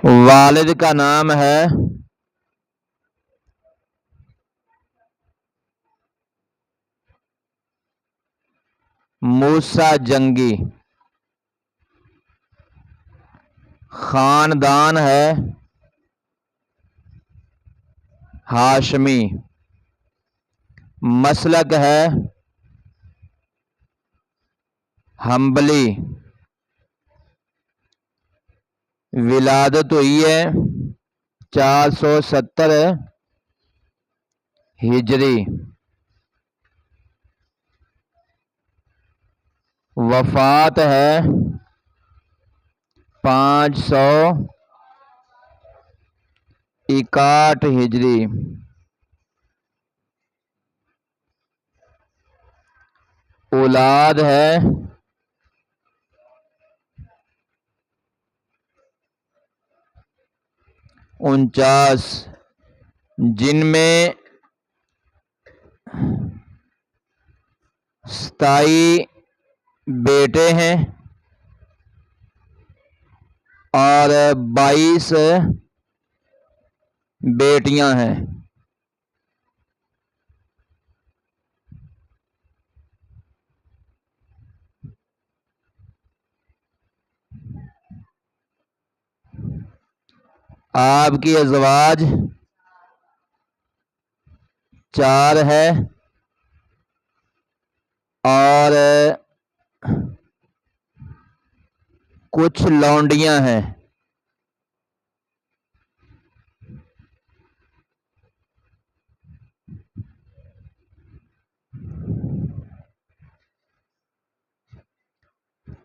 वालिद का नाम है मूसा जंगी। खानदान है हाशमी। मसलक है हम्बली। विलादत हुई है 470 हिजरी। वफात है 561 हिजरी। औलाद है 49, जिनमें 27 बेटे हैं और 22 बेटियां हैं। आपकी अज़वाज 4 है और कुछ लौंडियां हैं।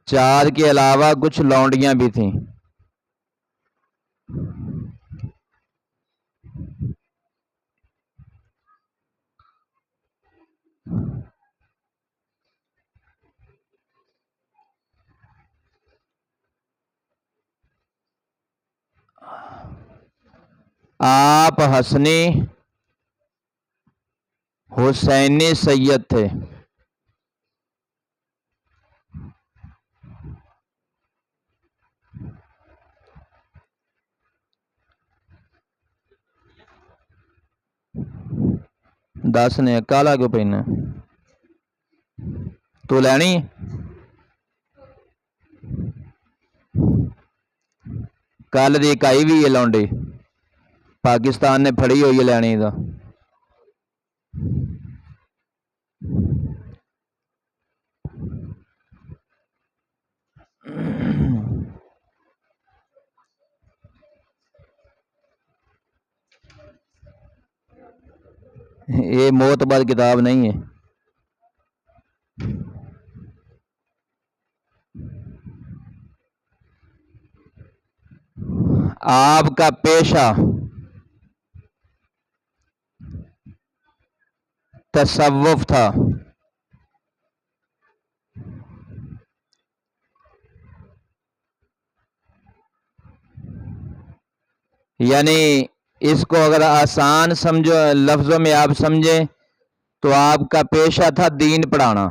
चार के अलावा कुछ लौंडियां भी थीं। आप हसनी हुसैनी सैयद थे। दस ने काला क्यों पहना तू लैनी कल दी काई भी है लौंडी पाकिस्तान ने फड़ी हुई है लैनी का। ये मोतबर किताब नहीं है। आपका पेशा तसव्वुफ था। यानी इसको अगर आसान समझो लफ्ज़ों में आप समझें तो आपका पेशा था दीन पढ़ाना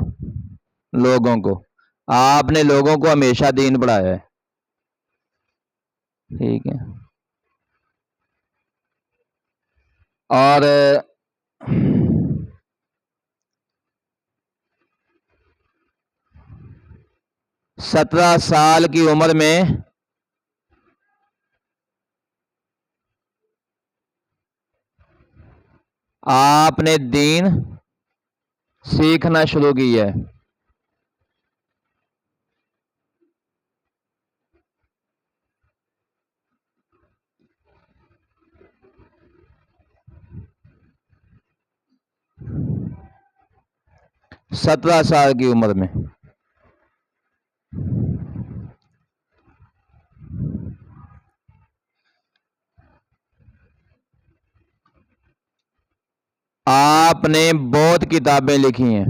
लोगों को। आपने लोगों को हमेशा दीन पढ़ाया है। ठीक है। और 17 साल की उम्र में आपने दीन सीखना शुरू किया है। सत्रह साल की उम्र में आपने बहुत किताबें लिखी हैं।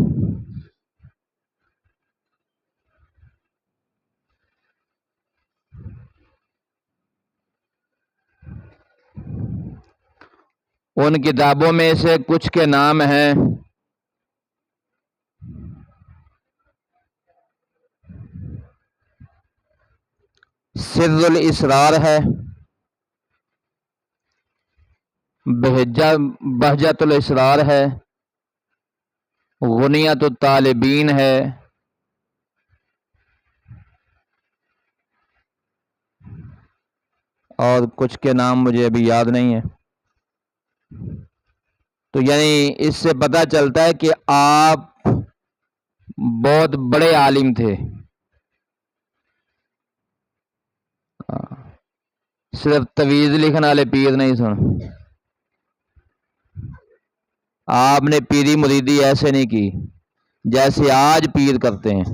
उन किताबों में से कुछ के नाम हैं सिर्रुल इसरार है, बहजतुल इसरार है, गुनियतुत तालिबीन है, और कुछ के नाम मुझे अभी याद नहीं है। तो यानी इससे पता चलता है कि आप बहुत बड़े आलिम थे। सिर्फ तवीज़ लिखने वाले पीर नहीं सुन, आपने पीरी मुरीदी ऐसे नहीं की जैसे आज पीर करते हैं।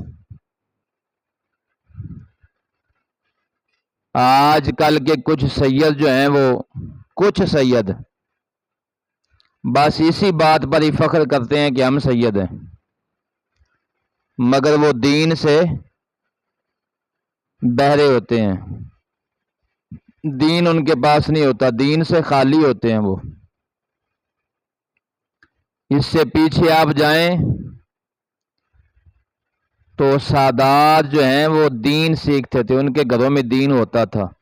आजकल के कुछ सैयद जो हैं, वो कुछ सैयद बस इसी बात पर ही फख्र करते हैं कि हम सैयद हैं, मगर वो दीन से बहरे होते हैं। दीन उनके पास नहीं होता, दीन से खाली होते हैं वो। इससे पीछे आप जाएं तो सादात जो हैं वो दीन सीखते थे, उनके घरों में दीन होता था।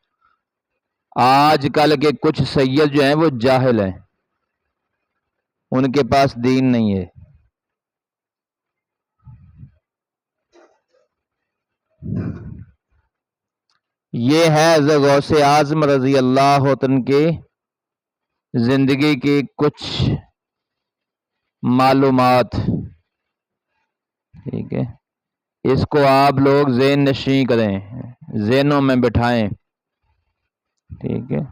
आजकल के कुछ सैयद जो हैं वो जाहिल हैं, उनके पास दीन नहीं है। ये है हज़रत गौसे आज़म रज़ी अल्लाह तआला के ज़िंदगी की कुछ मालूमात। ठीक है, इसको आप लोग ज़हन नशीं करें, ज़हनों में बिठाएं। ठीक है,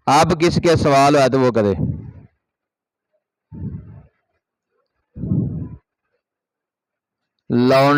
अब किसके सवाल है तो वो करे। लॉन्ड